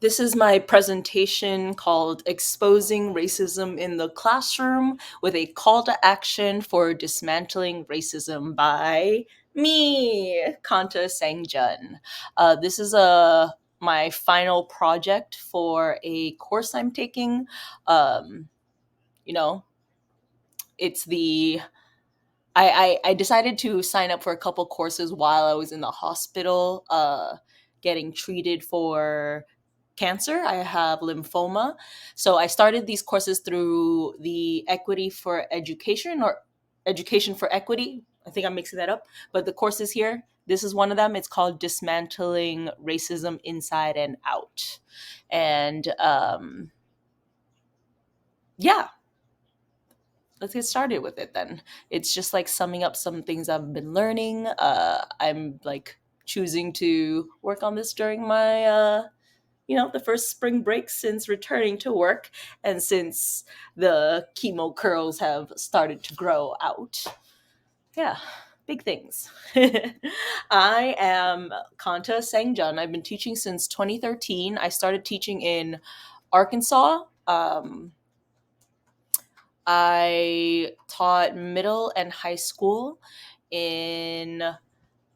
This is my presentation called Exposing Racism in the Classroom with a Call to Action for Dismantling Racism by me, Kanta Sangchun. This is my final project for a course I'm taking. Um, you know, it's the I decided to sign up for a couple courses while I was in the hospital, getting treated for cancer. I have lymphoma. So I started these courses through the Equity for Education or Education for Equity. I think I'm mixing that up. But the courses here, this is one of them. It's called Dismantling Racism Inside and Out. And yeah, let's get started with it then. It's just like summing up some things I've been learning. I'm like choosing to work on this during my the first spring break since returning to work and since the chemo curls have started to grow out. Yeah, big things. I am Kanta Sangchun. I've been teaching since 2013. I started teaching in Arkansas. I taught middle and high school in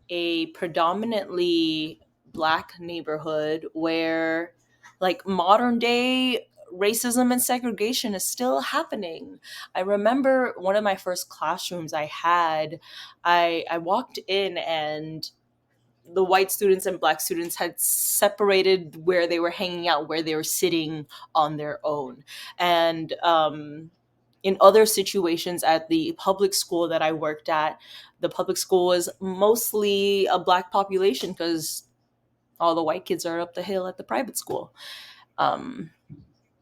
a predominantly Black neighborhood where, like, modern day racism and segregation is still happening. I remember one of my first classrooms I had, I walked in and the white students and Black students had separated where they were hanging out, where they were sitting on their own. And in other situations at the public school that I worked at, the public school was mostly a Black population because all the white kids are up the hill at the private school. Um,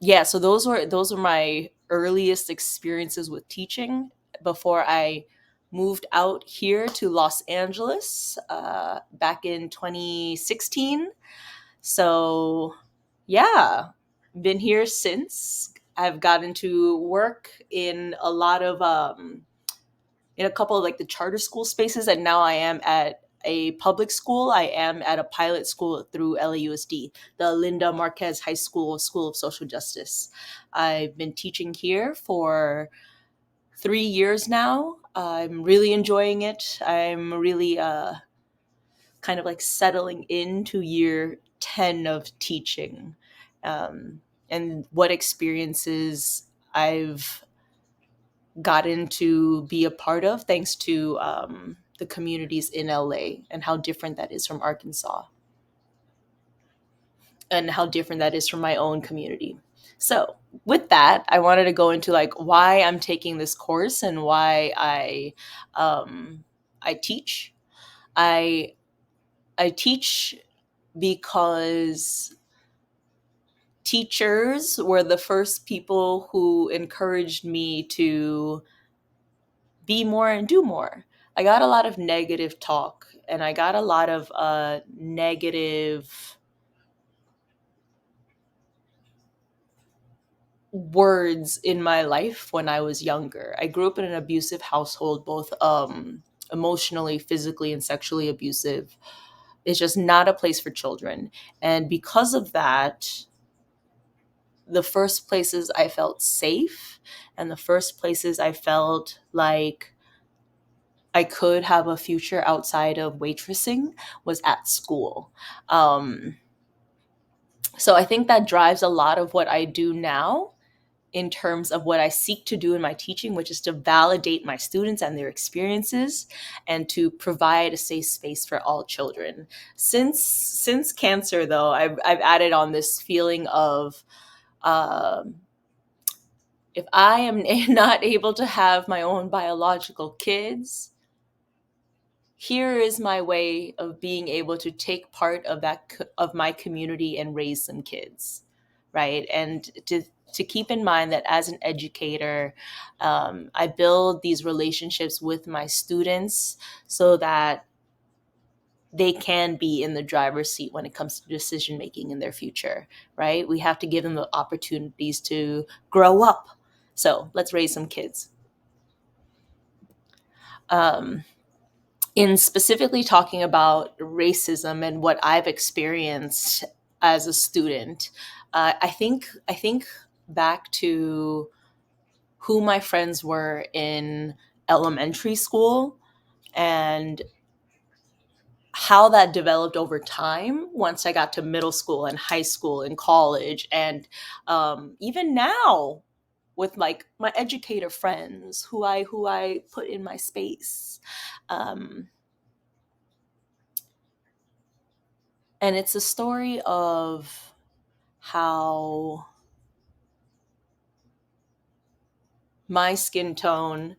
yeah, so those were my earliest experiences with teaching before I moved out here to Los Angeles back in 2016. So yeah, been here since. I've gotten to work in a lot of in a couple of like the charter school spaces, and now I am at a public school. I am at a pilot school through LAUSD, the Linda Marquez High School of Social Justice. I've been teaching here for 3 years now. I'm really enjoying it. I'm really kind of like settling into year 10 of teaching, um, and what experiences I've gotten to be a part of thanks to the communities in LA and how different that is from Arkansas and how different that is from my own community. So, with that, I wanted to go into like why I'm taking this course and why I teach. I I teach because teachers were the first people who encouraged me to be more and do more. I got a lot of negative talk and I got a lot of negative words in my life when I was younger. I grew up in an abusive household, both emotionally, physically, and sexually abusive. It's just not a place for children. And because of that, the first places I felt safe and the first places I felt like I could have a future outside of waitressing was at school. Um, so I think that drives a lot of what I do now in terms of what I seek to do in my teaching, which is to validate my students and their experiences and to provide a safe space for all children. Since cancer, though, I've added on this feeling of um, if I am not able to have my own biological kids, here is my way of being able to take part of of my community and raise some kids, right? And to keep in mind that as an educator, I build these relationships with my students so that they can be in the driver's seat when it comes to decision making in their future, right? We have to give them the opportunities to grow up. So let's raise some kids. Um, in specifically talking about racism and what I've experienced as a student. I think back to who my friends were in elementary school and how that developed over time once I got to middle school and high school and college, and even now with like my educator friends who I put in my space. Um, and it's a story of how my skin tone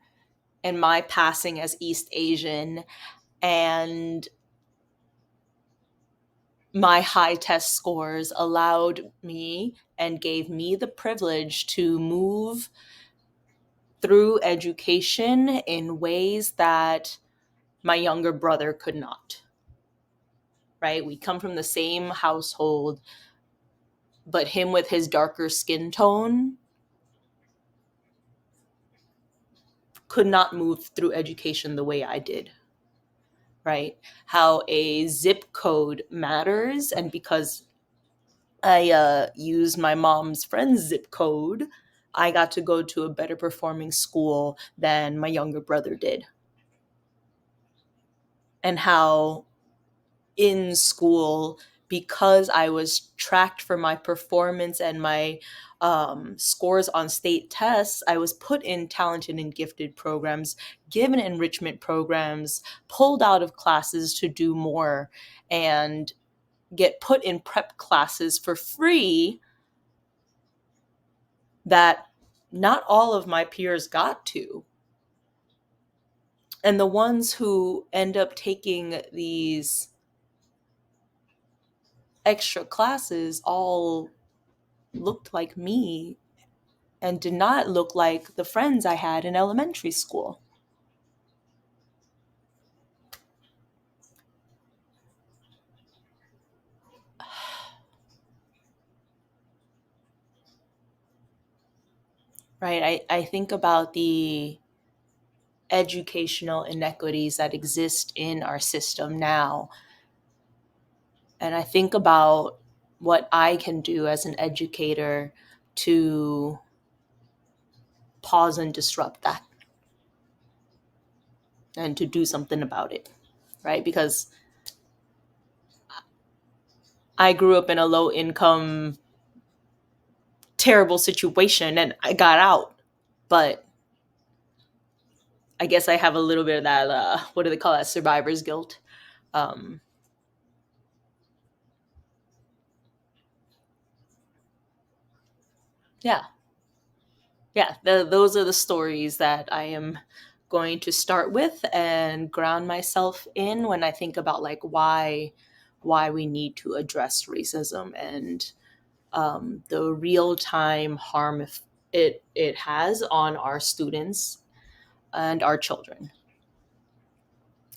and my passing as East Asian and my high test scores allowed me and gave me the privilege to move through education in ways that my younger brother could not. Right? We come from the same household, but him with his darker skin tone could not move through education the way I did. Right? How a zip code matters, and because I used my mom's friend's zip code, I got to go to a better performing school than my younger brother did. And how in school, because I was tracked for my performance and my scores on state tests, I was put in talented and gifted programs, given enrichment programs, pulled out of classes to do more, and get put in prep classes for free that not all of my peers got to. And the ones who end up taking these extra classes all looked like me and did not look like the friends I had in elementary school. Right? I think about the educational inequities that exist in our system now. And I think about what I can do as an educator to pause and disrupt that and to do something about it. Right? Because I grew up in a low income, terrible situation and I got out. But I guess I have a little bit of that, what do they call that? Survivor's guilt. Um, yeah. Yeah. Those are the stories that I am going to start with and ground myself in when I think about like why we need to address racism and the real time harm it has on our students and our children.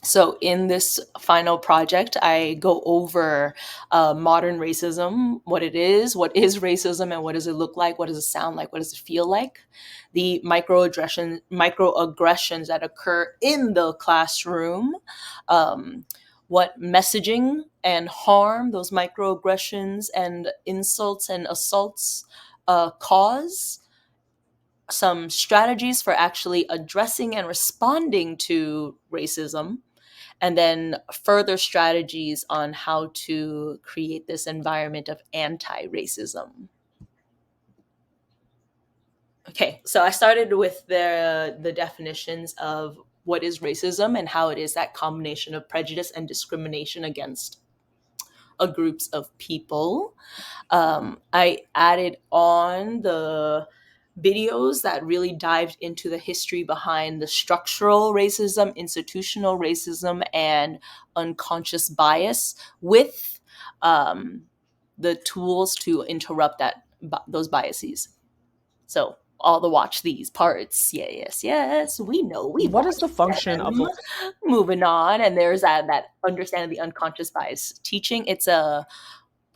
So in this final project, I go over modern racism, what is racism, and what does it look like, what does it sound like, what does it feel like, the microaggressions that occur in the classroom, um, what messaging and harm those microaggressions and insults and assaults cause, some strategies for actually addressing and responding to racism, and then further strategies on how to create this environment of anti-racism. Okay, so I started with the definitions of what is racism and how it is that combination of prejudice and discrimination against a groups of people. I added on the videos that really dived into the history behind the structural racism, institutional racism, and unconscious bias with um, the tools to interrupt those biases. So all the watch these parts. Yeah, yes, yes. We know we've What is the watched function of them. a Moving on, and there's that understanding the unconscious bias teaching. It's a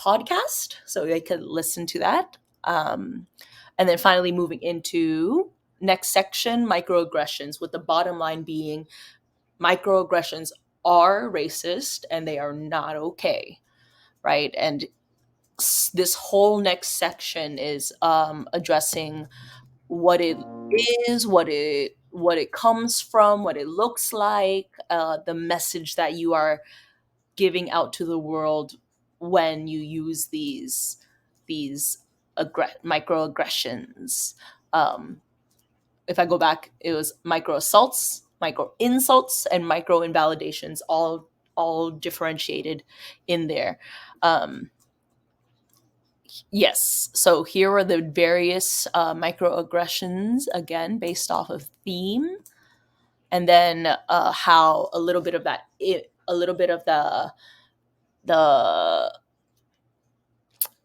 podcast, so they could listen to that. And then finally, moving into next section, microaggressions, with the bottom line being microaggressions are racist and they are not okay, right? And this whole next section is addressing what it is, what it comes from, what it looks like, the message that you are giving out to the world when you use these microaggressions. Um, if I go back, it was micro assaults, micro insults, and micro invalidations, all differentiated in there. Um, yes. So here are the various microaggressions, again based off of theme, and then how a little bit of a little bit of the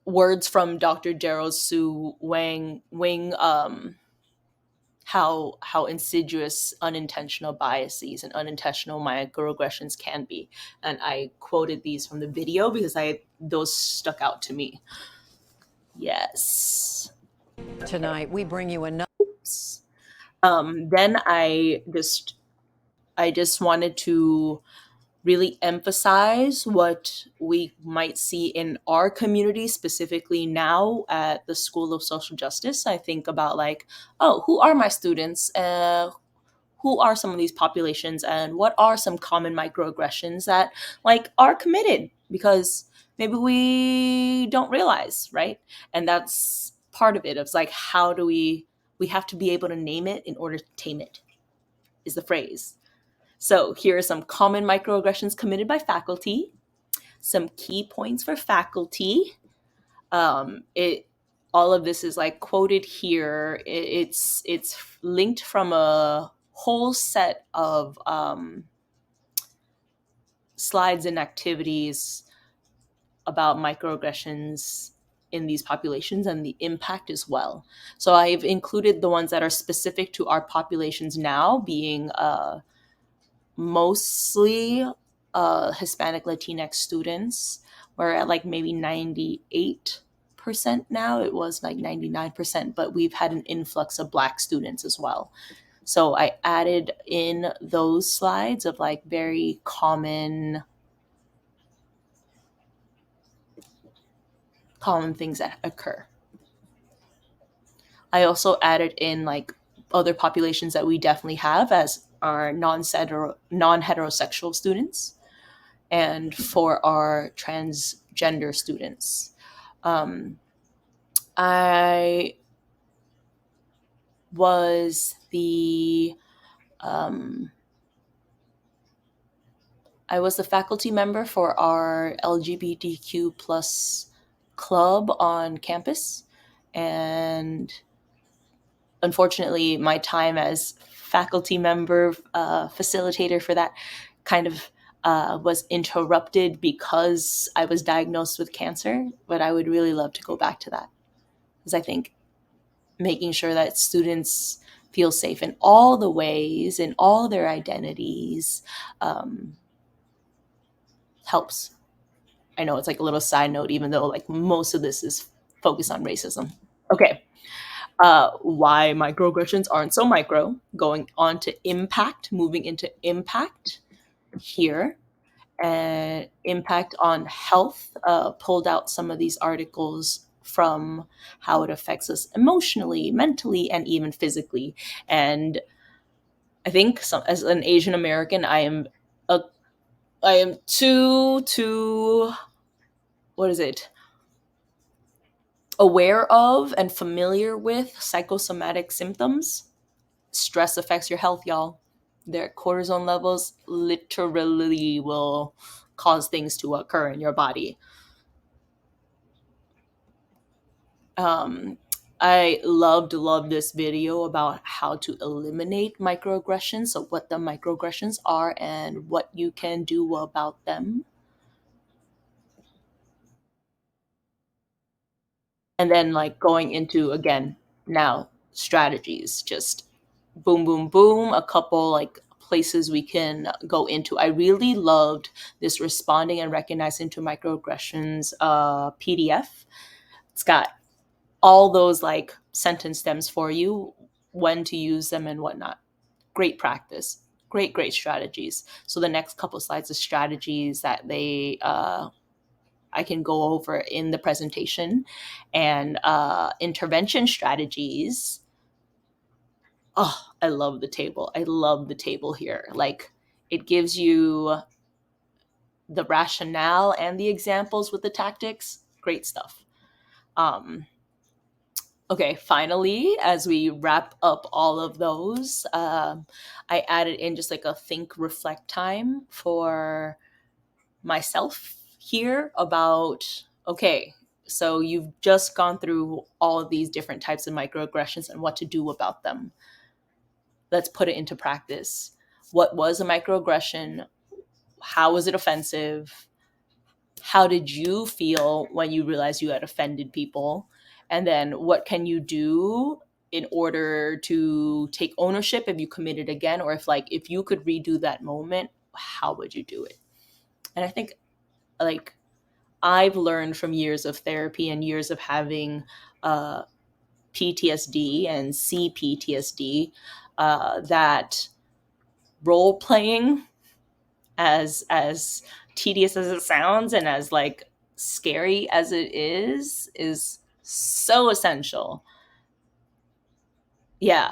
words from Dr. Daryl Sue Wing, how insidious unintentional biases and unintentional microaggressions can be. And I quoted these from the video because I those stuck out to me. Yes. Tonight, we bring you another. Then I just wanted to really emphasize what we might see in our community, specifically now at the School of Social Justice. I think about like, oh, who are my students? Who are some of these populations, and what are some common microaggressions that like are committed because maybe we don't realize, right? And that's part of it. It's like, how do we have to be able to name it in order to tame it, is the phrase. So here are some common microaggressions committed by faculty, some key points for faculty. It all of this is like quoted here. It's linked from a whole set of slides and activities about microaggressions in these populations and the impact as well. So I've included the ones that are specific to our populations now, being mostly Hispanic Latinx students. We're at like maybe 98% now. It was like 99%, but we've had an influx of Black students as well. So I added in those slides of like very common things that occur. I also added in like other populations that we definitely have as our non-heterosexual students, and for our transgender students. Um, I was the I was the faculty member for our LGBTQ plus club on campus, and unfortunately, my time as faculty member, facilitator for that kind of was interrupted because I was diagnosed with cancer. But I would really love to go back to that, because I think making sure that students feel safe in all the ways, in all their identities, helps. I know it's like a little side note, even though like most of this is focused on racism. Okay. Why microaggressions aren't so micro, going on to impact, moving into impact here, and impact on health. Pulled out some of these articles from how it affects us emotionally, mentally, and even physically. And I think as an Asian American, a, I am too what is it, aware of and familiar with psychosomatic symptoms. Stress affects your health, y'all. Their cortisone levels literally will cause things to occur in your body. Um, I loved this video about how to eliminate microaggressions. So what the microaggressions are and what you can do about them. And then like going into, again, now strategies, just boom, boom, boom, a couple like places we can go into. I really loved this responding and recognizing to microaggressions PDF. It's got all those like sentence stems for you, when to use them and whatnot. Great practice. Great strategies. So the next couple slides are strategies that they I can go over in the presentation. And intervention strategies. Oh, I love the table. I love the table here. Like, it gives you the rationale and the examples with the tactics. Great stuff. Um, okay, finally, as we wrap up all of those, I added in just like a think reflect time for myself here about, okay, so you've just gone through all of these different types of microaggressions and what to do about them. Let's put it into practice. What was a microaggression? How was it offensive? How did you feel when you realized you had offended people? And then what can you do in order to take ownership if you commit it again? Or if you could redo that moment, how would you do it? And I think, like, I've learned from years of therapy and years of having uh, PTSD and CPTSD that role playing, as tedious as it sounds and as like scary as it is so essential. Yeah.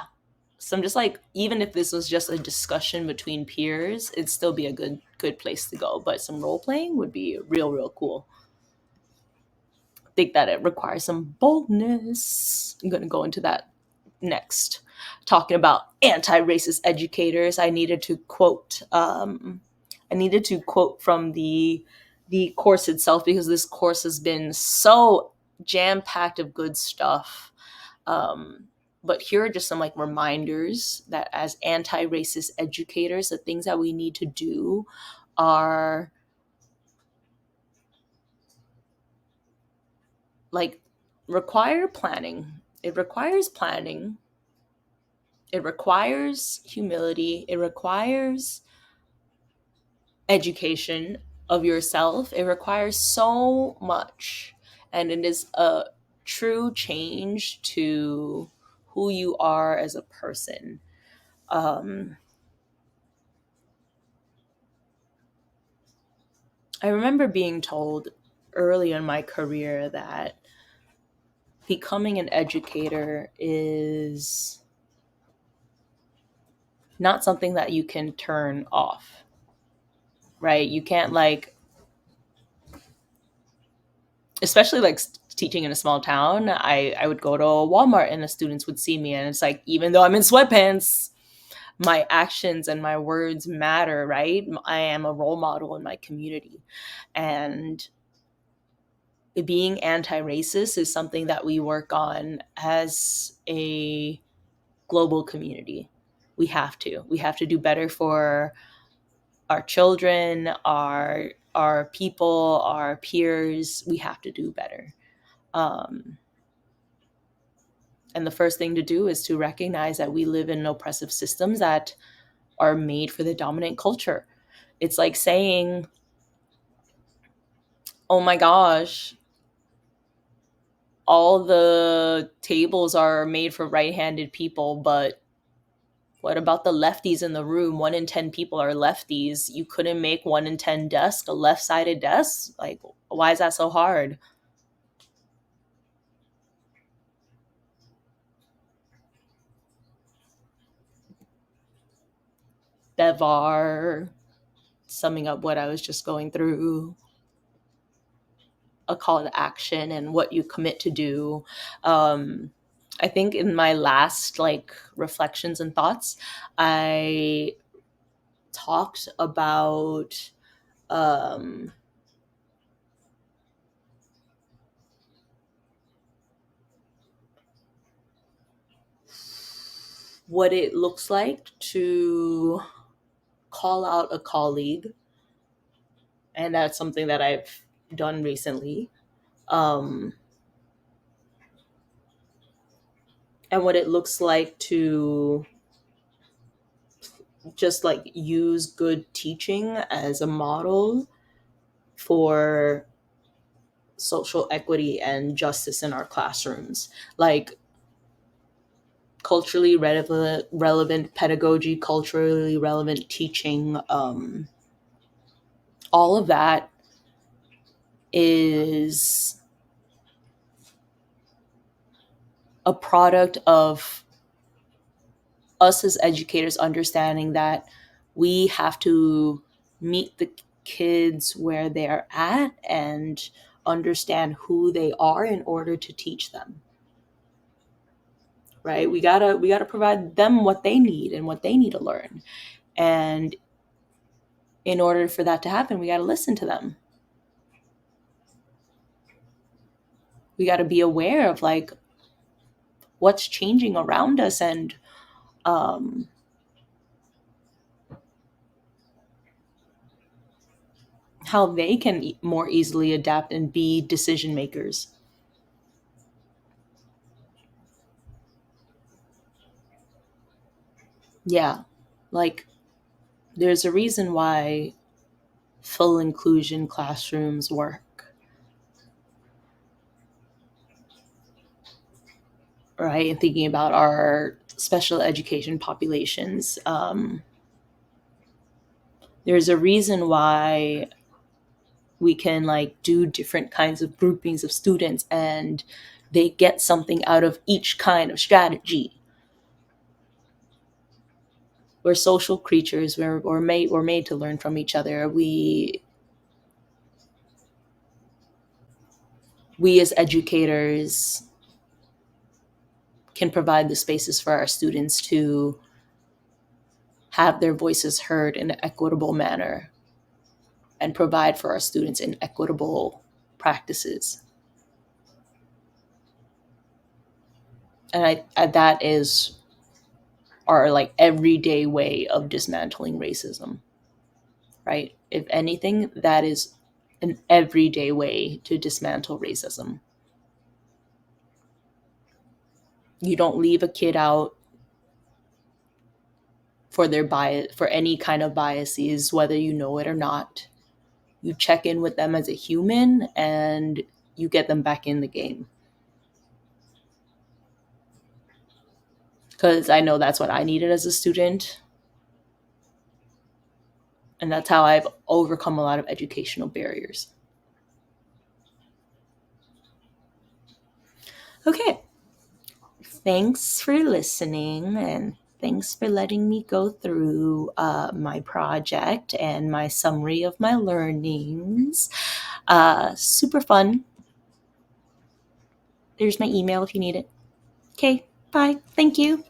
So I'm just like, even if this was just a discussion between peers, it'd still be a good place to go. But some role playing would be real cool. I think that it requires some boldness. I'm going to go into that next. Talking about anti-racist educators, I needed to quote from the course itself, because this course has been so jam-packed of good stuff. But here are just some like reminders that as anti-racist educators, the things that we need to do are like require planning. It requires planning. It requires humility. It requires education of yourself. It requires so much. And it is a true change to who you are as a person. Um, I remember being told early in my career that becoming an educator is not something that you can turn off, right? You can't, like, especially like teaching in a small town. I would go to a Walmart and the students would see me, and it's like, even though I'm in sweatpants, my actions and my words matter, right? I am a role model in my community. And being anti-racist is something that we work on as a global community. We have to do better for our children, our people, our peers. We have to do better. um, and the first thing to do is to recognize that we live in oppressive systems that are made for the dominant culture. It's like saying, oh my gosh, all the tables are made for right-handed people, but what about the lefties in the room? 1 in 10 people are lefties. You couldn't make 1 in 10 desk a left-sided desk? Like, why is that so hard? Bevar, summing up what I was just going through, a call to action and what you commit to do. I think in my last like reflections and thoughts, I talked about um, what it looks like to call out a colleague, and that's something that I've done recently. Um, and what it looks like to just like use good teaching as a model for social equity and justice in our classrooms. Like, culturally relevant pedagogy, culturally relevant teaching, all of that is a product of us as educators understanding that we have to meet the kids where they're at and understand who they are in order to teach them. Right? We gotta provide them what they need and what they need to learn. And in order for that to happen, we gotta listen to them. We gotta be aware of like what's changing around us and um, how they can more easily adapt and be decision makers. Yeah, like there's a reason why full inclusion classrooms work, right? And thinking about our special education populations, there's a reason why we can like do different kinds of groupings of students and they get something out of each kind of strategy. We're social creatures. We're made to learn from each other. We as educators can provide the spaces for our students to have their voices heard in an equitable manner and provide for our students in equitable practices. And that is our like everyday way of dismantling racism, right? If anything, that is an everyday way to dismantle racism. You don't leave a kid out for their bias, for any kind of biases, whether you know it or not. You check in with them as a human and you get them back in the game. Because I know that's what I needed as a student. And that's how I've overcome a lot of educational barriers. Okay. Thanks for listening and thanks for letting me go through my project and my summary of my learnings. Super fun. There's my email if you need it. Okay, bye. Thank you.